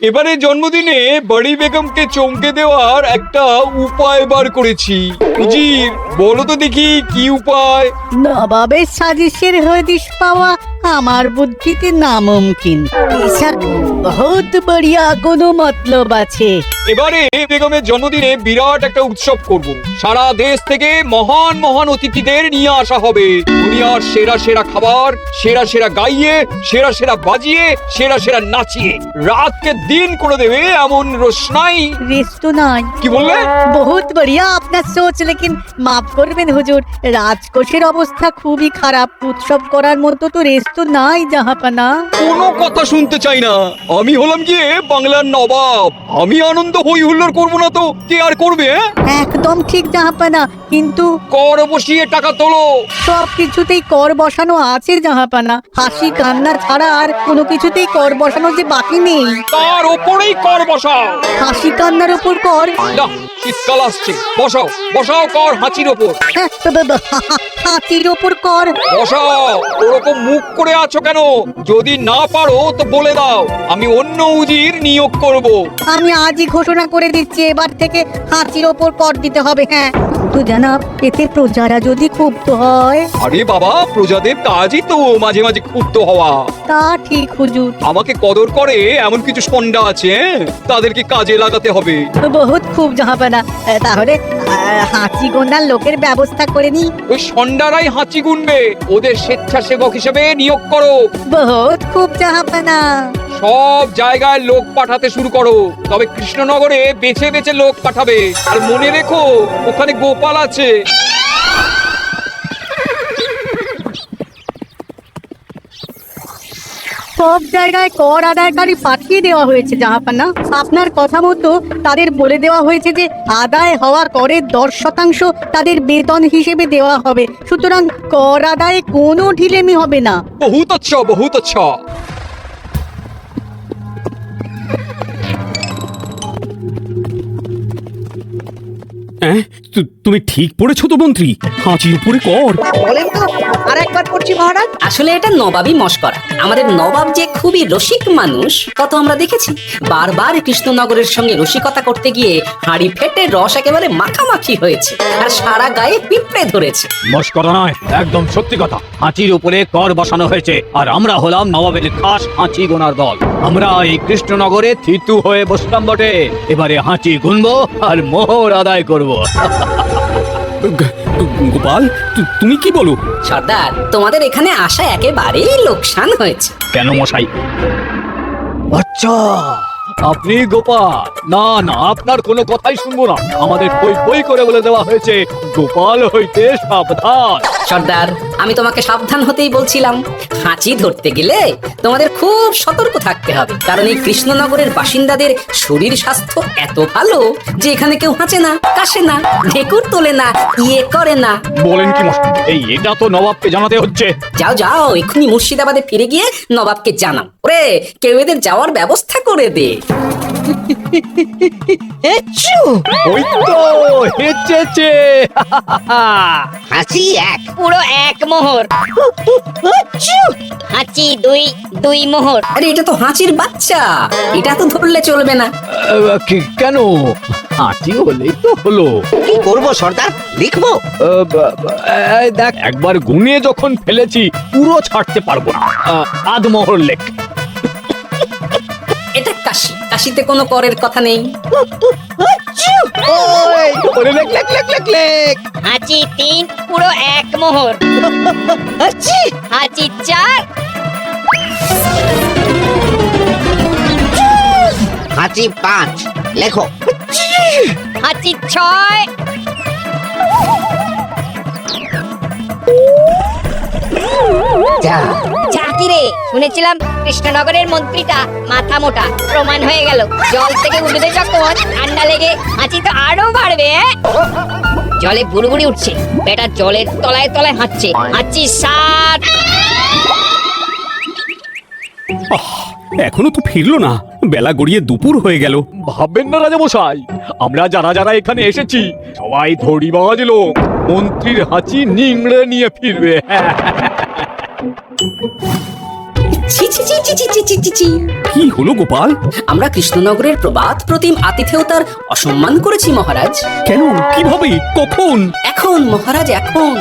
এবারে জন্মদিনে বড়ি বেগমকে চমকে দেওয়ার একটা উপায় বার করেছি। উজির, বলো তো দেখি কি উপায়? নবাবের সাজিশের হদিশ পাওয়া আমার বুদ্ধিতে নামুমকিন। বেশক বহুত বড়িয়া কোনো মতলব আছে। এবারে বেগমের জন্মদিনে বিরাট একটা উৎসব করব। সারা দেশ থেকে মহান মহান অতিথিদের নিয়ে আসা হবে। দুনিয়ার সেরা সেরা খাবার, সেরা সেরা গাইয়ে, সেরা সেরা বাজিয়ে, সেরা সেরা নাচিয়ে রাতকে দিন করে দেবে এমন রোশনাই। রেস্ট নাই। কি বললে? বহুত বড়িয়া আপনার সোচ, লেকিন মাফ করবেন হুজুর, রাজকোষের অবস্থা খুবই খারাপ। উৎসব করার মতো তো রেস্ট নাই জাহাপানা। কোনো কথা শুনতে চাই না। আমি হলাম গিয়ে বাংলার নবাব। আমি আনন্দ হই হুল্লোড় করবো না তো কে আর করবে? একদম ঠিক জাহাপানা, কিন্তু কর বসিয়ে টাকা তোলো। সব কিছুতেই কর বসানো আছে জাহাপানা। হাসি কান্না ছাড়া আর কোনো কিছুতেই কর বসানো যে বাকি নেই। তার ওপরেই কর বসাও। হাসি কান্নার উপর কর? না, শীতকাল আসছে, বসাও বসাও কর হাঁচির ওপর। হ্যাঁ, হাতির ওপর কর? বসাও। ওরকম মুখ করে আছো কেন? যদি না পারো তো বলে দাও, আমি অন্য উজির নিয়োগ করব। আমি আজই ঘোষণা করে দিচ্ছি, এবার থেকে হাতির ওপর কর দিতে হবে। হ্যাঁ, তো জানাব, এতে প্রজারা যদি ক্ষুব্ধ হয়? আরে বাবা, প্রজাদের কাজই তো মাঝে মাঝে ক্ষুব্ধ হওয়া। তা ঠিক হুজুর। আমাকে কদর করে এমন কিছু সন্ডা আছে, তাদেরকে কাজে লাগাতে হবে। বহুত খুব জাহাপানা। তাহলে হাঁচি গোনার লোকের ব্যবস্থা করে নি। ওই সন্ডারাই হাঁচি গুনবে। ওদের স্বেচ্ছাসেবক হিসেবে নিয়োগ করো। বহুত খুব জাহাপানা। সব জায়গায় লোক পাঠাতে শুরু করো, তবে কৃষ্ণনগরে বেছে বেছে লোক পাঠাবে। আর মনে রেখো, ওখানে গোপাল আছে। সব জায়গায় কর আদায়কারী পাঠিয়ে দেওয়া হয়েছে জাহাপানা। আপনার কথা মতো তাদের বলে দেওয়া হয়েছে যে আদায় হওয়া করের 10% তাদের বেতন হিসেবে দেওয়া হবে। সুতরাং কর আদায়ে কোনো ঢিলেমি হবে না। বহুত আচ্ছা, বহুত আচ্ছা। তুমি ঠিক পড়েছো তো মন্ত্রী, হাঁচির উপরে কর। বলেন তো, আর একবার পড়ছি মহারাজ। আসলে এটা নবাবই মশকরা। আমাদের নবাব যে খুবই রসিক মানুষ তা তো আমরা দেখেছি। বারবার কৃষ্ণনগরের সঙ্গে রসিকতা করতে গিয়ে হাঁড়ি ফেটে রস একেবারে মাখামাখি হয়েছে, আর সারা গায়ে পিঁপড়ে ধরেছে। মস্করা নয়, একদম সত্যি কথা। হাঁচির উপরে কর বসানো হয়েছে, আর আমরা হলাম নবাবের খাস হাঁচি গোনার দল। আমরা এই কৃষ্ণনগরে থিতু হয়ে বসলাম বটে। এবারে হাঁচি গুনবো আর মোহর আদায় করব। গোপাল, তুমি কি বলো? সর্দার, তোমাদের এখানে আসা একেবারেই লোকসান হয়েছে। কেন মশাই? আচ্ছা, আপনি গোপাল? না না, আপনার কোনো কথাই শুনবো না। আমাদের বই বই করে বলে দেওয়া হয়েছে গোপাল হইতে সাবধান। সর্দার, আমি তোমাকে সাবধান হতেই বলছিলাম। হাঁচি ধরতে গেলে তোমাদের খুব সতর্ক থাকতে হবে, কারণ এই কৃষ্ণনগরের বাসিন্দাদের শরীর স্বাস্থ্য এত ভালো যে এখানে কেউ হাঁচে না, কাশে না, ঢেকুর তোলে না, ইয়ে করে না। বলেন কি মশাই? এটা তো নবাবকে জানাতে হচ্ছে। যাও যাও, এক্ষুনি মুর্শিদাবাদে ফিরে গিয়ে নবাবকে জানাও। ওরে, কেউ এদের যাওয়ার ব্যবস্থা করে দে। ওই তো হেঁচেছে। হাসি এক। পুরো এক মোহর। হাঁচি দুই মোহর। আরে, এটা তো হাঁচির বাচ্চা, এটা তো ধরলে চলবে না। কেন? হাঁচি হলেই তো হলো। কি করবো সর্দার? লিখবো? দেখ, একবার গুনিয়ে যখন ফেলেছি পুরো ছাড়তে পারবো না। আধ মোহর লেখ। এটা কাশি, কাশিতে কোনো করের কথা নেই। ওরে লেখ লেখ লেখ লেখ লেখ। হাঁচি 3, পুরো এক মোহর। হাঁচি 4। হাঁচি 5, লেখো। হাঁচি 6। যা কি রে, শুনেছিলাম কৃষ্ণনগরের মন্ত্রীটা মাথা মোটা। প্রমাণ হয়ে গেল, জল থেকে উঠবে যখন ঠান্ডা লেগে হাঁচি তো আরো বাড়বে। জলে বুড়বুড়ি উঠছে, বেটা জলের তলায় তলায় হাঁটছে। হাঁচি 7। এখনো তো ফিরলো না। বেলা গড়িয়ে দুপুর হয়ে গেল। ভাববেন না রাজামশাই, আমরা যারা যারা এখানে এসেছি সবাই ধড়িবাজ লোক। মন্ত্রীর হাঁচি নিংড়ে নিয়ে ফিরবে। ছি ছি ছি ছি ছি ছি ছি ছি ছি। কি হলো গোপাল? আমরা কৃষ্ণনগরের প্রবাদ প্রতিম আতিথেয়তার অসম্মান করেছি মহারাজ। কেন? কিভাবে? কখন? এখন মহারাজ এখন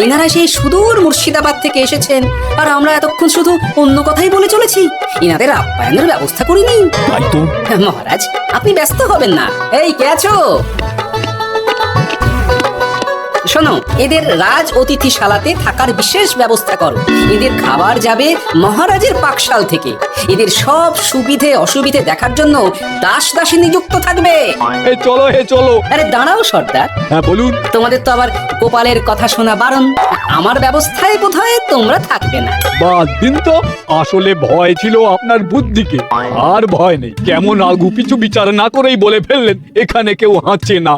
এনারা সেই সুদূর মুর্শিদাবাদ থেকে এসেছেন, আর আমরা এতক্ষণ শুধু অন্য কথাই বলে চলেছি, এনাদের আপ্যায়নের ব্যবস্থা করিনি। তাই তো। মহারাজ আপনি ব্যস্ত হবেন না। এই কে আছো? শোনো, এদের রাজ অতিথিশালাতে থাকার বিশেষ ব্যবস্থা করো। এদের খাবার যাবে মহারাজের পাকশাল থেকে। এদের সব সুবিধে অসুবিধে দেখার জন্য দাস দাসী নিযুক্ত থাকবে। চলো চলো। আরে দাঁড়াও সর্দার, হ্যাঁ বলুন। তোমাদের তো আবার গোপালের কথা শোনা বারণ। আমার ব্যবস্থায় বোধহয় তোমরা থাকবে না। বাদ দিন তো, আসলে ভয় ছিল আপনার বুদ্ধিকে, আর ভয় নেই। কেমন আগু পিছু বিচার না করেই বলে ফেললেন এখানে কেউ হাঁচে না।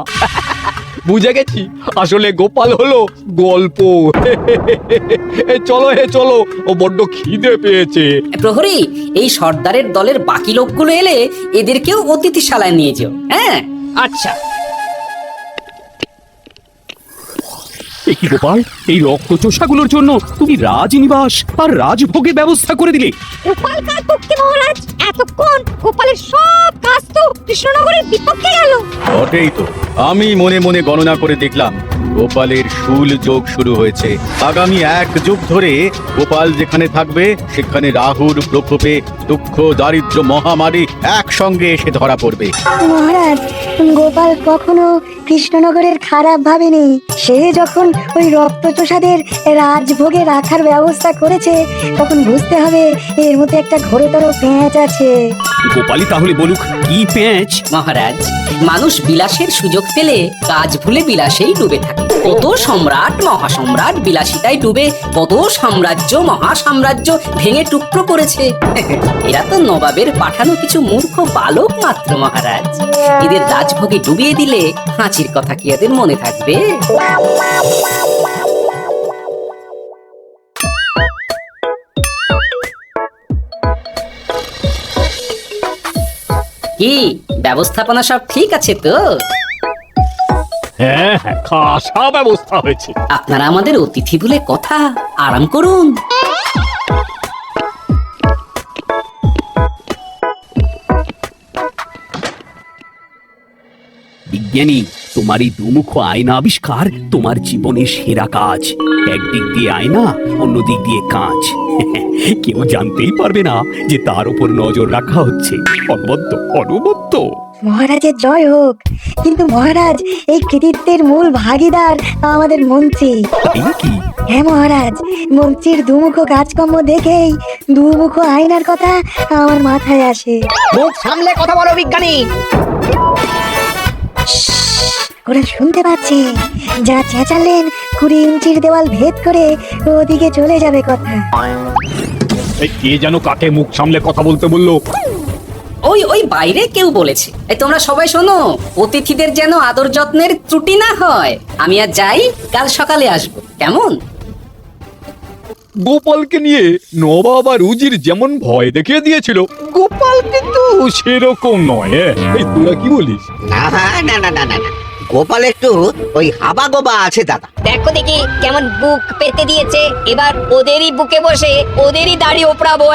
বুঝে গেছি, আসলে গোপাল হলো গল্প। চলো চলো, ও বড্ড খিদে পেয়েছে। প্রহরী, এই সর্দারের দলের বাকি লোকগুলো এলে এদেরকেও অতিথিশালায় নিয়ে যেও। হ্যাঁ আচ্ছা। কি গোপাল, এই রক্তচোষাগুলোর জন্য তুমি রাজনিবাস আর রাজভোগের ব্যবস্থা করে দিলে? গোপাল কার পক্ষে মহারাজ? এতক্ষণ গোপালের সব কাজ তো কৃষ্ণনগরের বিপক্ষে গেল। বটেই তো, আমি মনে মনে গণনা করে দেখলাম গোপালের শুল যোগ শুরু হয়েছে। আগামী 1 যুগ ধরে গোপাল যেখানে থাকবে সেখানে রাহুর প্রকোপে দুঃখ দারিদ্র মহামারী একসঙ্গে এসে ধরা পড়বে। মহারাজ, গোপাল কখনো কৃষ্ণনগরের খারাপ ভাবেনি। সে যখন ওই রক্তচোষাদের রাজভোগে রাখার ব্যবস্থা করেছে, তখন বুঝতে হবে এর মধ্যে একটা ঘোরতর পেঁচ আছে। গোপালই তাহলে বলুক কি পেঁচ। মহারাজ, মানুষ বিলাসের সুযোগ পেলে কাজ ভুলে বিলাসেই ডুবে থাকে। কত সম্রাট মহাসম্রাট বিলাসিতায় ডুবে কত সাম্রাজ্য মহাসাম্রাজ্য ভেঙে টুকরো করেছে। এরা তো নবাবের পাঠানো কিছু মূর্খ বালক মাত্র মহারাজ। এদের রাজভোগে ডুবিয়ে দিলে হাঁচির কথা কি এদের মনে থাকবে? কি ব্যবস্থাপনা সব ঠিক আছে তো? হ্যাঁ হ্যাঁ, খাসা ব্যবস্থা হয়েছে। আপনারা আমাদের অতিথি বলে কথা, আরাম করুন। বিজ্ঞানী, তোমার এই দুমুখ আয়না আবিষ্কার তোমার জীবনের সেরা কাজ। একদিক দিয়ে আয়না, অন্য দিক দিয়ে কাঁচ। কেউ জানতেই পারবে না যে তার উপর নজর রাখা হচ্ছে। অনবদ্য অনবদ্য। মহারাজের জয় হোক। কিন্তু মহারাজ, এই কৃতিত্বের মূল ভাগীদার আমাদের মন্ত্রী। এই কি? হ্যাঁ মহারাজ, মন্ত্রীর দুমুখ কাজকর্ম দেখেই দুমুখ আয়নার কথা আমার মাথায় আসে। মুখ সামলে কথা বলো বিজ্ঞানী। ওরা শুনতে পাচ্ছে। যা চেঁচালেন 20 ইঞ্চির দেওয়াল ভেদ করে ওদিকে চলে যাবে কথা। এই কে যেন কাকে মুখ সামলে কথা বলতে বললো? ওই ওই বাইরে কেউ বলেছে। এই তোমরা সবাই শোনো, অতিথিদের যেন আদর যত্নের ত্রুটি না হয়। আমি আর যাই, কাল সকালে আসবো, কেমন? গোপালকে নিয়ে নবাব আর উজির যেমন ভয় দেখিয়ে দিয়েছিল, গোপাল কিন্তু সেরকম নয়। এই তোরা কি বলিস? না না না না না না, গোপাল একটু ওই হাবা গোবা আছে দাদা। দেখো দেখি কেমন বুক পেতে দিয়েছে। এবার ওদেরই বুকে বসে ওদেরই দাড়ি ওপড়াবো।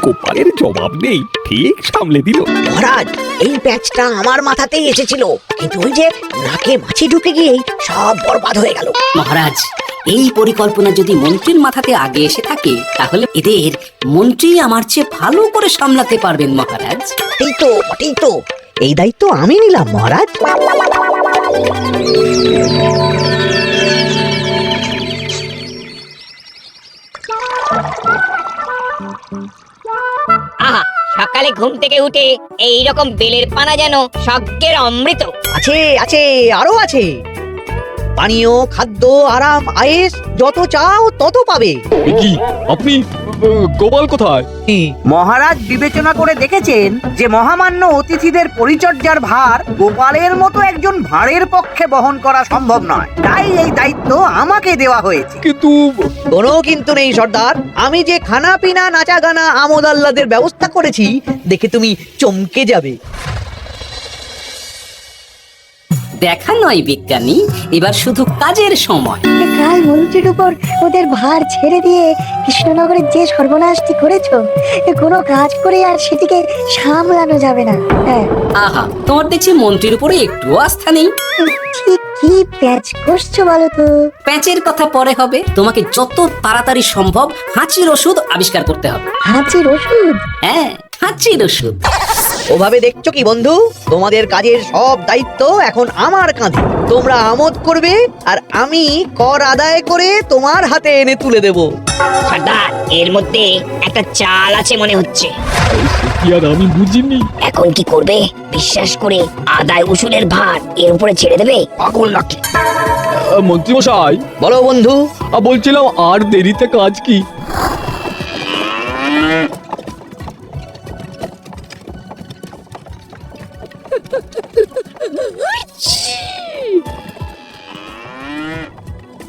গোপালের জবাব নেই, ঠিক সামলে দিল। মহারাজ, এই প্যাচটা আমার মাথাতেই এসেছিল, কিন্তু ওই যে নাকে মাছি ঢুকে গিয়েই সব বরবাদ হয়ে গেল। মহারাজ, এই পরিকল্পনা যদি মন্ত্রীর মাথাতে আগে এসে থাকে, তাহলে এদের মন্ত্রী আমার চেয়ে ভালো করে সামলাতে পারবেন মহারাজ। এই তো এই দায়িত্ব আমি নিলাম মহারাজ। আহা, সকালে ঘুম থেকে উঠে এই রকম বেলের পানা যেন স্বর্গের অমৃত। আছে আছে, আরো আছে। পানীয়, খাদ্য, আরাম, আয়েস, যত চাও তত পাবে। এ কি, আপনি গোপাল কোথায়? মহারাজ বিবেচনা করে দেখেছেন যে মহামান্য অতিথিদের পরিচর্যার ভার গোপালের মতো একজন ভাঁড়ের পক্ষে বহন করা সম্ভব নয়। তাই এই দায়িত্ব আমাকে দেওয়া হয়েছে। কিন্তু কোনো কিন্তু নেই সর্দার। আমি যে খানা পিনা নাচা গানা আমোদ আহ্লাদের ব্যবস্থা করেছি, দেখে তুমি চমকে যাবে। দেখা নয় বিজ্ঞানী, এবার শুধু কাজের সময়। কাল মন্ত্রীর উপর ওদের ভার ছেড়ে দিয়ে কৃষ্ণনগরের যে সর্বনাশটি করেছো, কোনো কাজ করে আর সেটিকে সামলানো যাবে না। হ্যাঁ, আহা, তোমার দেখছি মন্ত্রীর উপরে একটুও আস্থা নেই। ঠিক কি প্যাচ করছো বলো তো? প্যাচের কথা পরে হবে, তোমাকে যত তাড়াতাড়ি সম্ভব হাঁচির ওষুধ আবিষ্কার করতে হবে। হাঁচির ওষুধ? হ্যাঁ, হাঁচির ওষুধ। ওভাবে দেখছো কি বন্ধু, তোমাদের কাজের সব দায়িত্ব এখন আমার কাঁধে। তোমরা আমোদ করবে আর আমি কর আদায় করে তোমার হাতে এনে তুলে দেব। সর্দার, এর মধ্যে একটা চাল আছে মনে হচ্ছে। কি আর আমি বুঝিনি। এখন কি করবে? বিশ্বাস করে আদায় উসুলের ভার এর উপরে ছেড়ে দেবে? পাগল নাকি? মন্ত্রী মশাই, বলো বন্ধু। বলছিলাম আর দেরিতে কাজ কি?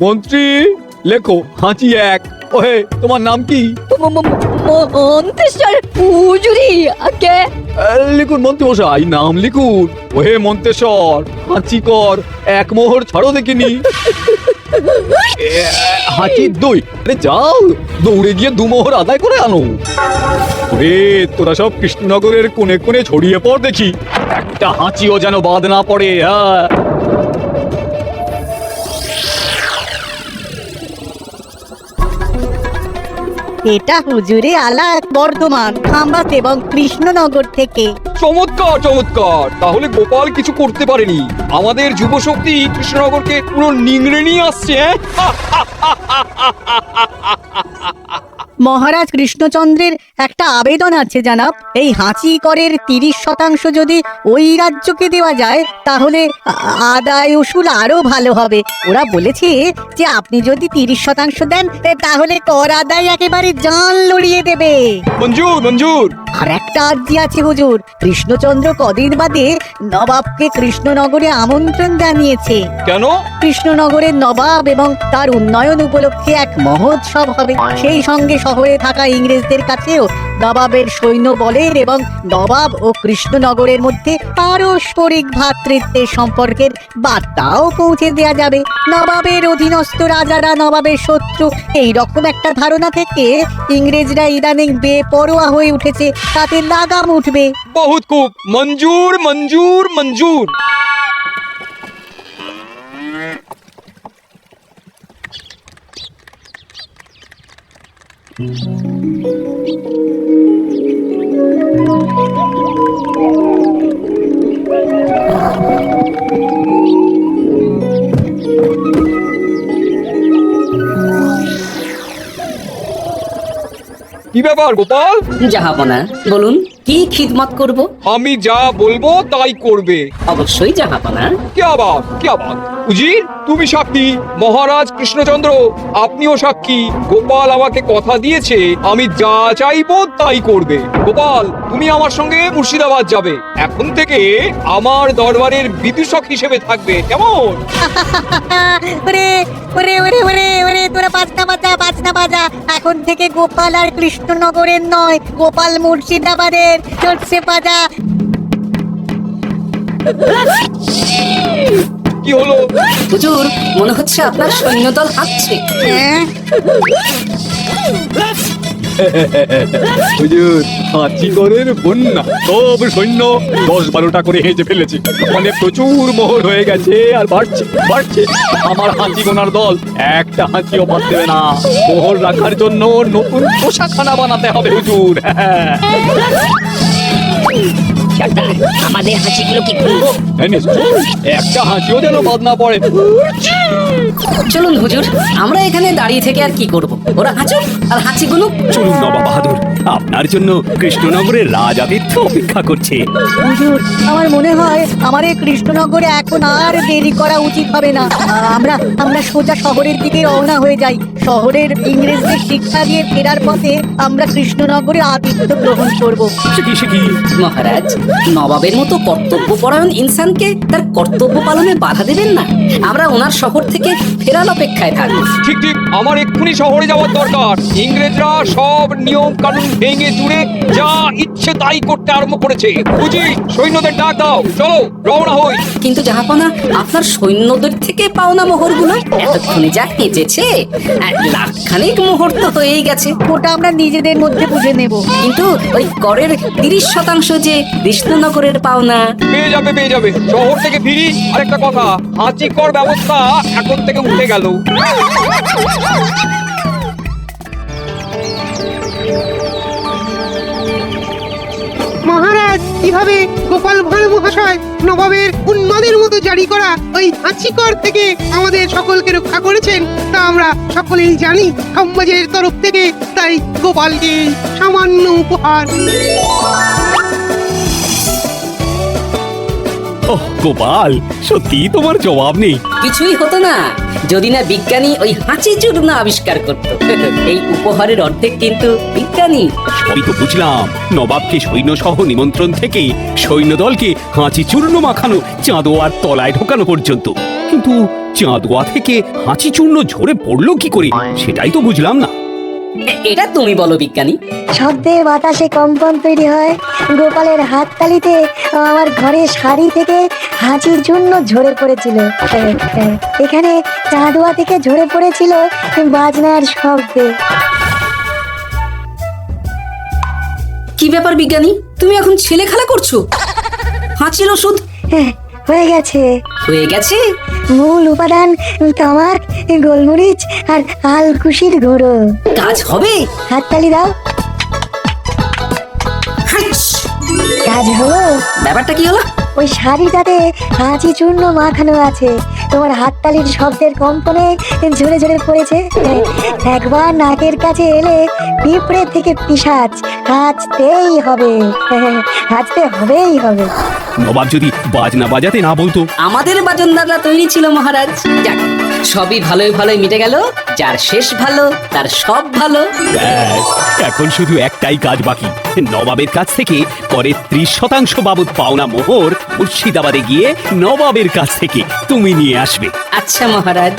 মন্ত্রী, লেখো হাঁচি এক। ওহে, তোমার নাম কি? মন্তেশ্বর হুজুরি আগে। লিখুন মন্ত্রী মশাই, নাম লিখুন। ওহে মন্তেশ্বর, হাঁচি কর এক মোহর ছাড়ো দেখিনি। হাঁচি দুই। আরে যাও, দৌড়ে গিয়ে দু মোহর আদায় করে আনো। রে, তোরা সব কৃষ্ণনগরের কোণে কোণে ছড়িয়ে পড় দেখি, একটা হাঁচিও যেন বাদ না পড়ে। হ্যাঁ, এটা হুজুরে আলা বর্ধমান, খাম্বাত এবং কৃষ্ণনগর থেকে। চমৎকার চমৎকার। তাহলে গোপাল কিছু করতে পারেনি, আমাদের যুব শক্তি কৃষ্ণনগরকে পুরো নিংড়ে নিয়ে আসছে। মহারাজ কৃষ্ণচন্দ্রের একটা আবেদন আছে জানাব। এই হাঁচি করের 30% যদি ওই রাজ্যকে দেওয়া যায় তাহলে আদায় উসুল আরো ভালো হবে। ওরা বলেছে যে আপনি যদি 30% দেন তাহলে কর আদায় একেবারে জান লড়িয়ে দেবে। মঞ্জুর মঞ্জুর। আর একটা আর্জি আছে হুজুর, কৃষ্ণচন্দ্র কদিন বাদে নবাবকে কৃষ্ণনগরে আমন্ত্রণ জানিয়েছে। কেন? কৃষ্ণনগরের নবাব এবং তার উন্নয়ন উপলক্ষে এক মহোৎসব হবে। সেই সঙ্গে শহরে থাকা ইংরেজদের কাছেও নবাবের সৈন্য বলের এবং নবাব ও কৃষ্ণনগরের মধ্যে পারস্পরিক ভ্রাতৃত্বের সম্পর্কের বার্তাও পৌঁছে দেওয়া যাবে। নবাবের অধীনস্থ রাজারা নবাবের শত্রু, এই রকম একটা ধারণা থেকে ইংরেজরা ইদানিং বেপরোয়া হয়ে উঠেছে, তাতে লাগাম উঠবে। বহুত খুব, মঞ্জুর মঞ্জুর মঞ্জুর। কি ব্যাপার গোপাল? জাহাপনা, বলুন কি খিদমত করব? আমি যা বলবো তাই করবে। অবশ্যই জাহাপনা। কে আবার কে আবার? উজির, তুমি সাক্ষী, মহারাজ কৃষ্ণচন্দ্র আপনিও সাক্ষী। গোপাল আমাকে কথা দিয়েছে আমি যা চাইবো তাই করবে। গোপাল, তুমি আমার সঙ্গে মুর্শিদাবাদ যাবে। এখন থেকে আমার দরবারের বিদূষক হিসেবে থাকবে, কেমন? ওরে ওরে ওরে ওরে ওরে, তোরা বাজনা বাজা বাজনা বাজা। এখন থেকে গোপাল আর কৃষ্ণনগরের নয়, গোপাল মুর্শিদাবাদের। চলছে বাজা। কি হলো? হুজুর, মনে হচ্ছে আপনার সৈন্যদল হাঁটছে। হ্যাঁ, হুজুর, হাঁচিগড়ের বন্যা, সব সৈন্য 10-12টা করে হেঁচে ফেলেছে। মানে প্রচুর মোহর হয়ে গেছে আর বাড়ছে বাড়ছে। আমার হাঁচি গোনার দল একটা হাঁচিও বাদ দেবে না। মোহর রাখার জন্য নতুন পোশাকখানা বানাতে হবে হুজুর। সর্দার, আমাদের হাসিগুলো কি খুলবো? হ্যাঁ, নিশ্চয়। একটা হাঁচিও যেন বাদ না পড়ে। চলুন হুজুর, আমরা এখানে দাঁড়িয়ে থেকে আর কি করব? ওরা হাঁচুক আর হাঁচিগুলো। চলুন নবাব বাহাদুর, আপনার জন্য কৃষ্ণনগরের রাজাতিথ্য অপেক্ষা করছে। হুজুর, আমার মনে হয় আমার এই কৃষ্ণনগরে এখন আর দেরি করা উচিত হবে না। আমরা আমরা সোজা শহরের দিকে রওনা হয়ে যাই। শহরের ইংরেজদের শিক্ষা দিয়ে ফেরার পথে আমরা কৃষ্ণনগরে আতিথ্য গ্রহণ করব। সে কি? মহারাজ, নবাবের মতো কর্তব্যপরায়ণ ইনসানকে তার কর্তব্য পালনে বাধা দেবেন না। আমরা ওনার শহর শহর থেকে ফেরার অপেক্ষায় থাকবো। ঠিক ঠিক, আমার এক্ষুনি শহরে যাওয়ার দরকার। ইংরেজরা সব নিয়ম কানুন ভেঙে চুরে যা ইচ্ছে তাই করতে আরম্ভ করেছে। বুঝি, সৈন্যদের ডাক দাও, চলো রওনা হই। কিন্তু জাহাপনা, আপনার সৈন্যদের থেকে পাওনা মোহরগুলো এতক্ষণে যা হেঁচেছে, লাখখানেক মোহর তো হয়েই গেছে। ওটা আমরা নিজেদের মধ্যে বুঝে নেব। কিন্তু ওই করের 30% যে কৃষ্ণনগরের পাওনা। পেয়ে যাবে পেয়ে যাবে। শহর থেকে ফিরি আরেকটা কথা, হাঁচি কর ব্যবস্থা এখন থেকে উঠে গেল। মহারাজ, কিভাবে গোপাল ভাঁড় মহাশয় নবাবের উন্মাদের মতো জারি করা ওই হাঁচিকর থেকে আমাদের সকলকে রক্ষা করেছেন তা আমরা সকলেই জানি। সমাজের তরফ থেকে তাই গোপালকে সামান্য উপহার। ওহ গোপাল, সত্যি তোমার জবাব নেই। কিছুই হতো না যদি না বিজ্ঞানী ওই হাঁচি চূর্ণ আবিষ্কার করত। এই উপহারের অর্ধেক কিন্তু বিজ্ঞানী। সবই তো বুঝলাম, নবাবকে সৈন্য সহ নিমন্ত্রণ থেকে সৈন্যদলকে হাঁচি চূর্ণ মাখানো, চাঁদোয়ার তলায় ঢোকানো পর্যন্ত। কিন্তু চাঁদোয়া থেকে হাঁচি চূর্ণ ঝরে পড়লো কি করে, সেটাই তো বুঝলাম না। এটা তুমি বলো বিজ্ঞানী। শব্দে বাতাসে কম্পন তৈরি হয়। গোপালের হাততালিতে আমার ঘরের শাড়ি থেকে হাঁচির জন্য ঝরে পড়েছিল। এখানে চাঁদোয়া থেকে ঝরে পড়েছিল বাজনার শব্দে। কি ব্যাপার বিজ্ঞানী, তুমি এখন ছেলে খেলা করছো? হাঁচির ওষুধ হয়ে গেছে। হয়ে গেছে? মূল উপাদান তামাক, গোলমরিচ আর আলকুশির গুঁড়ো। কাজ হবে? হাততালি দাও। হাঁচ! কাজ হলো। ব্যাপারটা কি হলো? ওই শাড়িটাতে হাঁচি চূর্ণ মাখানো আছে। তোমার হাততালির শব্দের কম্পনে ঝরে ঝরে পড়েছে। একবার নাকের কাছে এলে পিঁপড়ে থেকে পিশাচ হাঁচতেই হবে। হাঁচতে হবেই হবে। নবাব যদি বাজনা বাজাতে না বলতো। আমাদের বাজনদাররা তৈরি ছিল মহারাজ। যাক, সবই ভালোই ভালোই মিটে গেল। যার শেষ ভালো তার সব ভালো। ব্যাস, এখন শুধু একটাই কাজ বাকি। নবাবের কাছ থেকে করে 30% বাবদ পাওনা মোহর মুর্শিদাবাদে গিয়ে নবাবের কাছ থেকে তুমি নিয়ে আসবে। আচ্ছা মহারাজ।